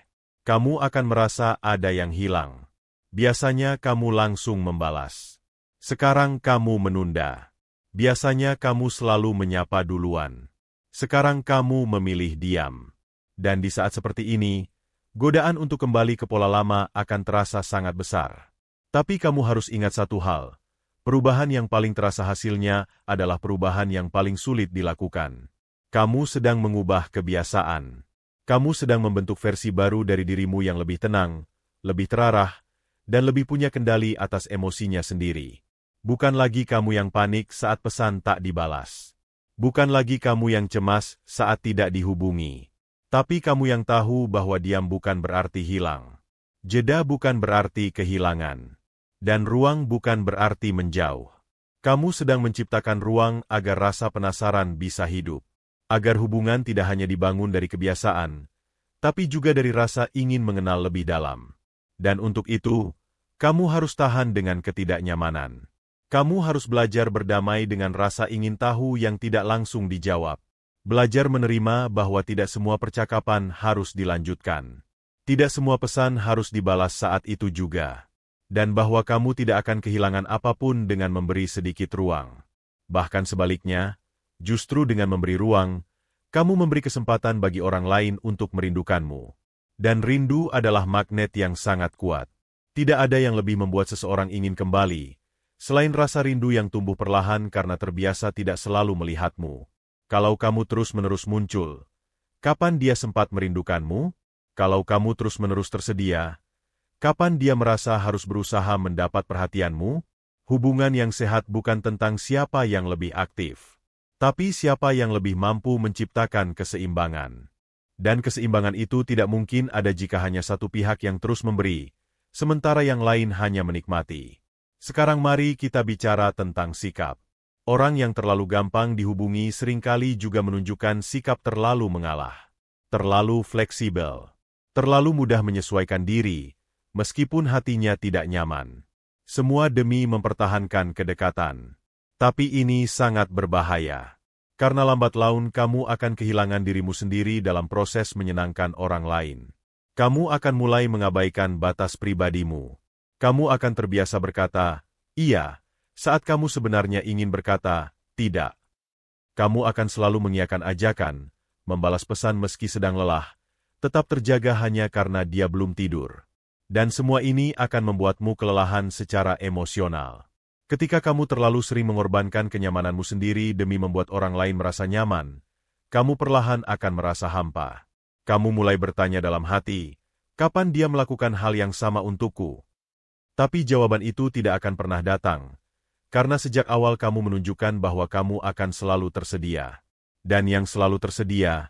Kamu akan merasa ada yang hilang. Biasanya kamu langsung membalas. Sekarang kamu menunda. Biasanya kamu selalu menyapa duluan. Sekarang kamu memilih diam. Dan di saat seperti ini, godaan untuk kembali ke pola lama akan terasa sangat besar. Tapi kamu harus ingat satu hal. Perubahan yang paling terasa hasilnya adalah perubahan yang paling sulit dilakukan. Kamu sedang mengubah kebiasaan. Kamu sedang membentuk versi baru dari dirimu yang lebih tenang, lebih terarah, dan lebih punya kendali atas emosinya sendiri. Bukan lagi kamu yang panik saat pesan tak dibalas. Bukan lagi kamu yang cemas saat tidak dihubungi. Tapi kamu yang tahu bahwa diam bukan berarti hilang. Jeda bukan berarti kehilangan. Dan ruang bukan berarti menjauh. Kamu sedang menciptakan ruang agar rasa penasaran bisa hidup. Agar hubungan tidak hanya dibangun dari kebiasaan, tapi juga dari rasa ingin mengenal lebih dalam. Dan untuk itu, kamu harus tahan dengan ketidaknyamanan. Kamu harus belajar berdamai dengan rasa ingin tahu yang tidak langsung dijawab. Belajar menerima bahwa tidak semua percakapan harus dilanjutkan. Tidak semua pesan harus dibalas saat itu juga. Dan bahwa kamu tidak akan kehilangan apapun dengan memberi sedikit ruang. Bahkan sebaliknya, justru dengan memberi ruang, kamu memberi kesempatan bagi orang lain untuk merindukanmu. Dan rindu adalah magnet yang sangat kuat. Tidak ada yang lebih membuat seseorang ingin kembali, selain rasa rindu yang tumbuh perlahan karena terbiasa tidak selalu melihatmu. Kalau kamu terus-menerus muncul, kapan dia sempat merindukanmu? Kalau kamu terus-menerus tersedia, kapan dia merasa harus berusaha mendapat perhatianmu? Hubungan yang sehat bukan tentang siapa yang lebih aktif, tapi siapa yang lebih mampu menciptakan keseimbangan. Dan keseimbangan itu tidak mungkin ada jika hanya satu pihak yang terus memberi, sementara yang lain hanya menikmati. Sekarang mari kita bicara tentang sikap. Orang yang terlalu gampang dihubungi seringkali juga menunjukkan sikap terlalu mengalah, terlalu fleksibel, terlalu mudah menyesuaikan diri, meskipun hatinya tidak nyaman. Semua demi mempertahankan kedekatan. Tapi ini sangat berbahaya. Karena lambat laun kamu akan kehilangan dirimu sendiri dalam proses menyenangkan orang lain. Kamu akan mulai mengabaikan batas pribadimu. Kamu akan terbiasa berkata, iya, saat kamu sebenarnya ingin berkata, tidak. Kamu akan selalu mengiyakan ajakan, membalas pesan meski sedang lelah, tetap terjaga hanya karena dia belum tidur. Dan semua ini akan membuatmu kelelahan secara emosional. Ketika kamu terlalu sering mengorbankan kenyamananmu sendiri demi membuat orang lain merasa nyaman, kamu perlahan akan merasa hampa. Kamu mulai bertanya dalam hati, kapan dia melakukan hal yang sama untukku? Tapi jawaban itu tidak akan pernah datang, karena sejak awal kamu menunjukkan bahwa kamu akan selalu tersedia. Dan yang selalu tersedia,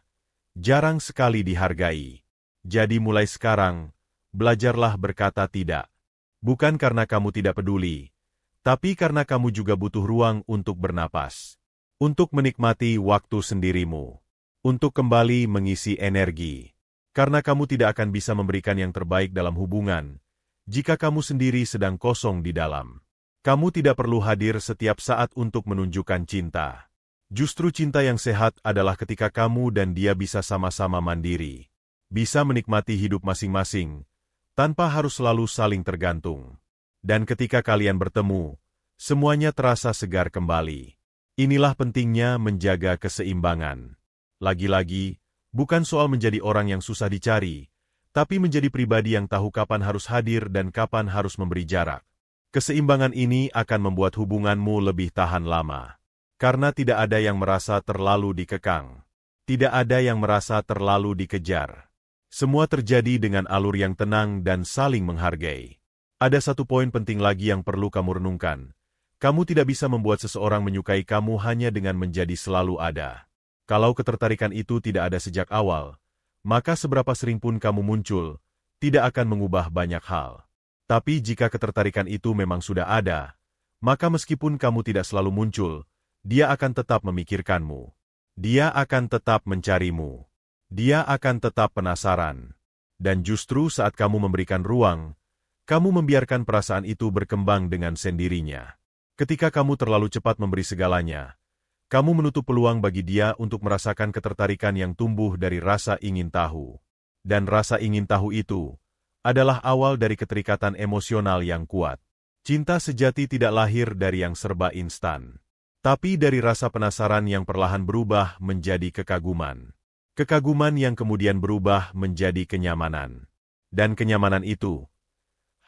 jarang sekali dihargai. Jadi mulai sekarang, belajarlah berkata tidak. Bukan karena kamu tidak peduli, tapi karena kamu juga butuh ruang untuk bernapas. Untuk menikmati waktu sendirimu. Untuk kembali mengisi energi. Karena kamu tidak akan bisa memberikan yang terbaik dalam hubungan, jika kamu sendiri sedang kosong di dalam. Kamu tidak perlu hadir setiap saat untuk menunjukkan cinta. Justru cinta yang sehat adalah ketika kamu dan dia bisa sama-sama mandiri. Bisa menikmati hidup masing-masing, tanpa harus selalu saling tergantung. Dan ketika kalian bertemu, semuanya terasa segar kembali. Inilah pentingnya menjaga keseimbangan. Lagi-lagi, bukan soal menjadi orang yang susah dicari, tapi menjadi pribadi yang tahu kapan harus hadir dan kapan harus memberi jarak. Keseimbangan ini akan membuat hubunganmu lebih tahan lama. Karena tidak ada yang merasa terlalu dikekang. Tidak ada yang merasa terlalu dikejar. Semua terjadi dengan alur yang tenang dan saling menghargai. Ada satu poin penting lagi yang perlu kamu renungkan. Kamu tidak bisa membuat seseorang menyukai kamu hanya dengan menjadi selalu ada. Kalau ketertarikan itu tidak ada sejak awal, maka seberapa sering pun kamu muncul, tidak akan mengubah banyak hal. Tapi jika ketertarikan itu memang sudah ada, maka meskipun kamu tidak selalu muncul, dia akan tetap memikirkanmu. Dia akan tetap mencarimu. Dia akan tetap penasaran. Dan justru saat kamu memberikan ruang, kamu membiarkan perasaan itu berkembang dengan sendirinya. Ketika kamu terlalu cepat memberi segalanya, kamu menutup peluang bagi dia untuk merasakan ketertarikan yang tumbuh dari rasa ingin tahu. Dan rasa ingin tahu itu adalah awal dari keterikatan emosional yang kuat. Cinta sejati tidak lahir dari yang serba instan, tapi dari rasa penasaran yang perlahan berubah menjadi kekaguman. Kekaguman yang kemudian berubah menjadi kenyamanan. Dan kenyamanan itu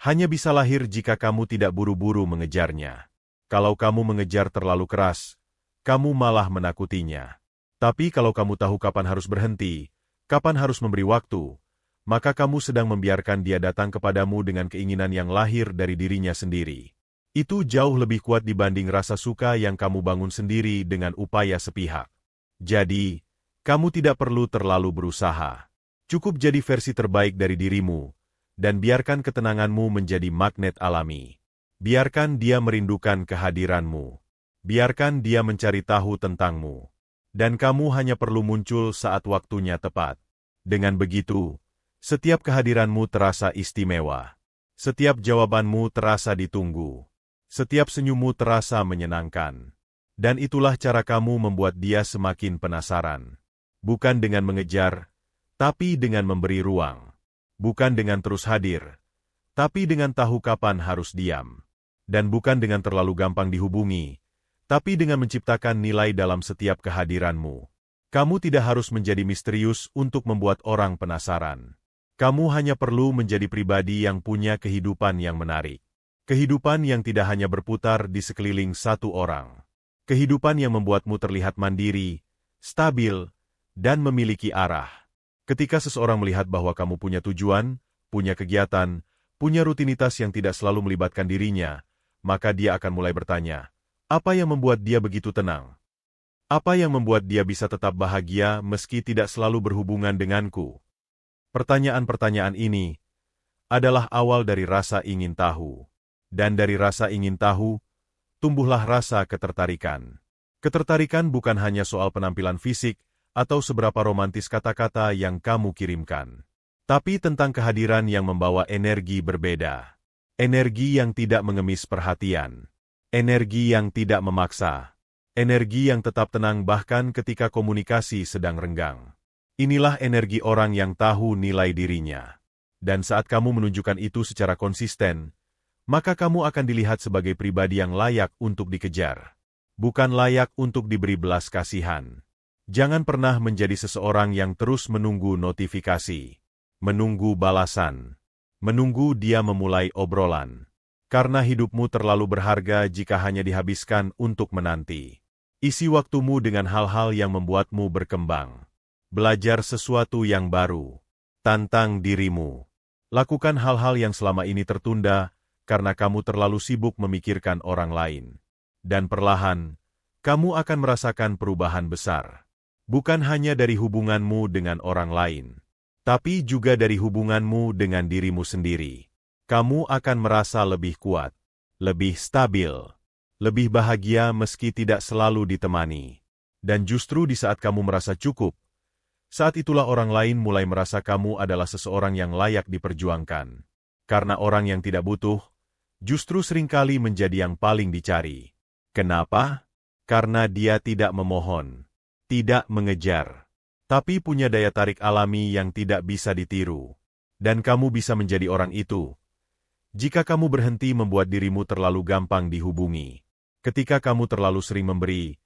hanya bisa lahir jika kamu tidak buru-buru mengejarnya. Kalau kamu mengejar terlalu keras, kamu malah menakutinya. Tapi kalau kamu tahu kapan harus berhenti, kapan harus memberi waktu, maka kamu sedang membiarkan dia datang kepadamu dengan keinginan yang lahir dari dirinya sendiri. Itu jauh lebih kuat dibanding rasa suka yang kamu bangun sendiri dengan upaya sepihak. Jadi, kamu tidak perlu terlalu berusaha. Cukup jadi versi terbaik dari dirimu, dan biarkan ketenanganmu menjadi magnet alami. Biarkan dia merindukan kehadiranmu. Biarkan dia mencari tahu tentangmu. Dan kamu hanya perlu muncul saat waktunya tepat. Dengan begitu, setiap kehadiranmu terasa istimewa. Setiap jawabanmu terasa ditunggu. Setiap senyummu terasa menyenangkan. Dan itulah cara kamu membuat dia semakin penasaran. Bukan dengan mengejar, tapi dengan memberi ruang. Bukan dengan terus hadir, tapi dengan tahu kapan harus diam. Dan bukan dengan terlalu gampang dihubungi, tapi dengan menciptakan nilai dalam setiap kehadiranmu. Kamu tidak harus menjadi misterius untuk membuat orang penasaran. Kamu hanya perlu menjadi pribadi yang punya kehidupan yang menarik. Kehidupan yang tidak hanya berputar di sekeliling satu orang. Kehidupan yang membuatmu terlihat mandiri, stabil, dan memiliki arah. Ketika seseorang melihat bahwa kamu punya tujuan, punya kegiatan, punya rutinitas yang tidak selalu melibatkan dirinya, maka dia akan mulai bertanya, apa yang membuat dia begitu tenang? Apa yang membuat dia bisa tetap bahagia meski tidak selalu berhubungan denganku? Pertanyaan-pertanyaan ini adalah awal dari rasa ingin tahu. Dan dari rasa ingin tahu, tumbuhlah rasa ketertarikan. Ketertarikan bukan hanya soal penampilan fisik atau seberapa romantis kata-kata yang kamu kirimkan, tapi tentang kehadiran yang membawa energi berbeda. Energi yang tidak mengemis perhatian. Energi yang tidak memaksa. Energi yang tetap tenang bahkan ketika komunikasi sedang renggang. Inilah energi orang yang tahu nilai dirinya. Dan saat kamu menunjukkan itu secara konsisten, maka kamu akan dilihat sebagai pribadi yang layak untuk dikejar. Bukan layak untuk diberi belas kasihan. Jangan pernah menjadi seseorang yang terus menunggu notifikasi, menunggu balasan, menunggu dia memulai obrolan. Karena hidupmu terlalu berharga jika hanya dihabiskan untuk menanti. Isi waktumu dengan hal-hal yang membuatmu berkembang. Belajar sesuatu yang baru. Tantang dirimu. Lakukan hal-hal yang selama ini tertunda karena kamu terlalu sibuk memikirkan orang lain. Dan perlahan, kamu akan merasakan perubahan besar. Bukan hanya dari hubunganmu dengan orang lain, tapi juga dari hubunganmu dengan dirimu sendiri. Kamu akan merasa lebih kuat, lebih stabil, lebih bahagia meski tidak selalu ditemani. Dan justru di saat kamu merasa cukup, saat itulah orang lain mulai merasa kamu adalah seseorang yang layak diperjuangkan. Karena orang yang tidak butuh, justru seringkali menjadi yang paling dicari. Kenapa? Karena dia tidak memohon, tidak mengejar, tapi punya daya tarik alami yang tidak bisa ditiru. Dan kamu bisa menjadi orang itu jika kamu berhenti membuat dirimu terlalu gampang dihubungi. Ketika kamu terlalu sering memberi,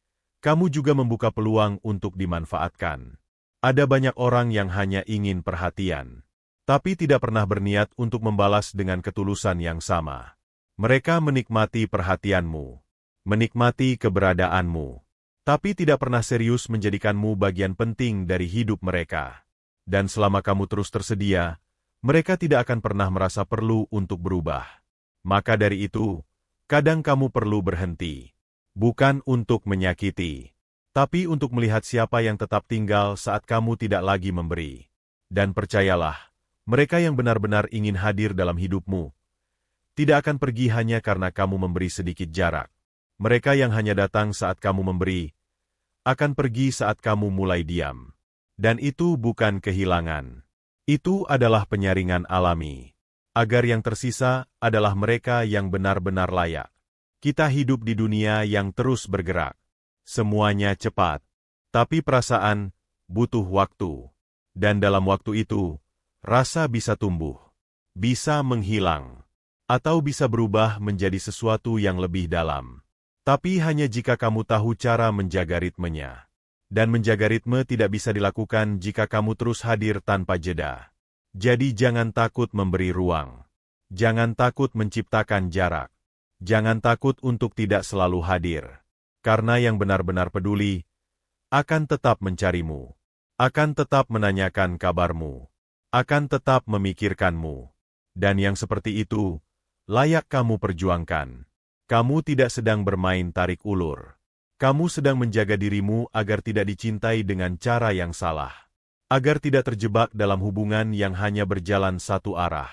kamu juga membuka peluang untuk dimanfaatkan. Ada banyak orang yang hanya ingin perhatian, tapi tidak pernah berniat untuk membalas dengan ketulusan yang sama. Mereka menikmati perhatianmu, menikmati keberadaanmu, tapi tidak pernah serius menjadikanmu bagian penting dari hidup mereka. Dan selama kamu terus tersedia, mereka tidak akan pernah merasa perlu untuk berubah. Maka dari itu, kadang kamu perlu berhenti. Bukan untuk menyakiti, tapi untuk melihat siapa yang tetap tinggal saat kamu tidak lagi memberi. Dan percayalah, mereka yang benar-benar ingin hadir dalam hidupmu tidak akan pergi hanya karena kamu memberi sedikit jarak. Mereka yang hanya datang saat kamu memberi akan pergi saat kamu mulai diam. Dan itu bukan kehilangan. Itu adalah penyaringan alami. Agar yang tersisa adalah mereka yang benar-benar layak. Kita hidup di dunia yang terus bergerak. Semuanya cepat. Tapi perasaan butuh waktu. Dan dalam waktu itu, rasa bisa tumbuh, bisa menghilang, atau bisa berubah menjadi sesuatu yang lebih dalam. Tapi hanya jika kamu tahu cara menjaga ritmenya. Dan menjaga ritme tidak bisa dilakukan jika kamu terus hadir tanpa jeda. Jadi jangan takut memberi ruang. Jangan takut menciptakan jarak. Jangan takut untuk tidak selalu hadir. Karena yang benar-benar peduli akan tetap mencarimu, akan tetap menanyakan kabarmu, akan tetap memikirkanmu. Dan yang seperti itu, layak kamu perjuangkan. Kamu tidak sedang bermain tarik ulur. Kamu sedang menjaga dirimu agar tidak dicintai dengan cara yang salah. Agar tidak terjebak dalam hubungan yang hanya berjalan satu arah.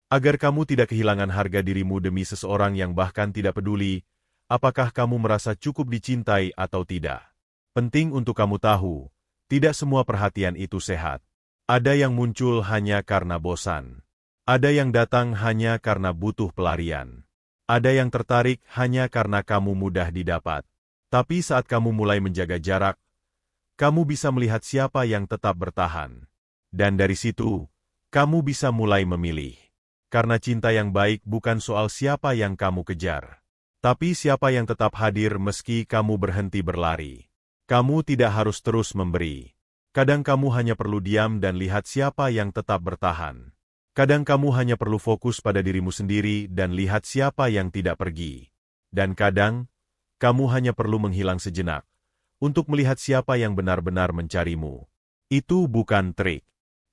Agar kamu tidak kehilangan harga dirimu demi seseorang yang bahkan tidak peduli apakah kamu merasa cukup dicintai atau tidak. Penting untuk kamu tahu, tidak semua perhatian itu sehat. Ada yang muncul hanya karena bosan. Ada yang datang hanya karena butuh pelarian. Ada yang tertarik hanya karena kamu mudah didapat. Tapi saat kamu mulai menjaga jarak, kamu bisa melihat siapa yang tetap bertahan. Dan dari situ, kamu bisa mulai memilih. Karena cinta yang baik bukan soal siapa yang kamu kejar, tapi siapa yang tetap hadir meski kamu berhenti berlari. Kamu tidak harus terus memberi. Kadang kamu hanya perlu diam dan lihat siapa yang tetap bertahan. Kadang kamu hanya perlu fokus pada dirimu sendiri dan lihat siapa yang tidak pergi. Dan kadang, kamu hanya perlu menghilang sejenak untuk melihat siapa yang benar-benar mencarimu. Itu bukan trik.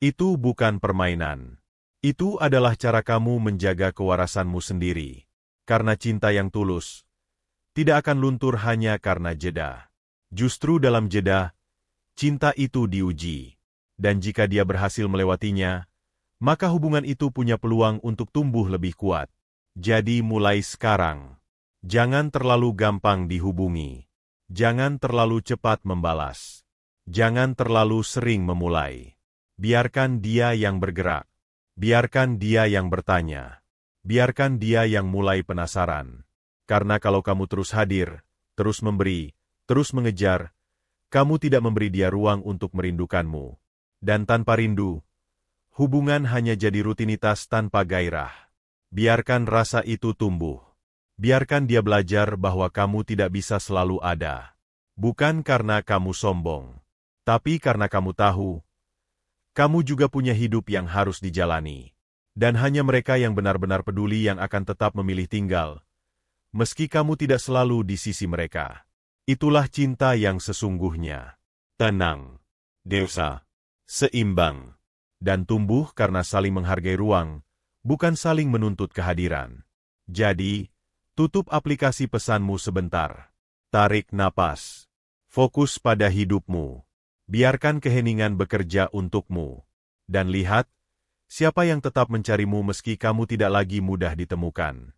Itu bukan permainan. Itu adalah cara kamu menjaga kewarasanmu sendiri. Karena cinta yang tulus tidak akan luntur hanya karena jeda. Justru dalam jeda, cinta itu diuji. Dan jika dia berhasil melewatinya, maka hubungan itu punya peluang untuk tumbuh lebih kuat. Jadi mulai sekarang, jangan terlalu gampang dihubungi. Jangan terlalu cepat membalas. Jangan terlalu sering memulai. Biarkan dia yang bergerak. Biarkan dia yang bertanya. Biarkan dia yang mulai penasaran. Karena kalau kamu terus hadir, terus memberi, terus mengejar, kamu tidak memberi dia ruang untuk merindukanmu. Dan tanpa rindu, hubungan hanya jadi rutinitas tanpa gairah. Biarkan rasa itu tumbuh. Biarkan dia belajar bahwa kamu tidak bisa selalu ada. Bukan karena kamu sombong, Tapi karena kamu tahu, kamu juga punya hidup yang harus dijalani. Dan hanya mereka yang benar-benar peduli yang akan tetap memilih tinggal, meski kamu tidak selalu di sisi mereka. Itulah cinta yang sesungguhnya. Tenang, dewasa, seimbang, dan tumbuh karena saling menghargai ruang, bukan saling menuntut kehadiran. Jadi, tutup aplikasi pesanmu sebentar. Tarik napas. Fokus pada hidupmu. Biarkan keheningan bekerja untukmu. Dan lihat, siapa yang tetap mencarimu meski kamu tidak lagi mudah ditemukan.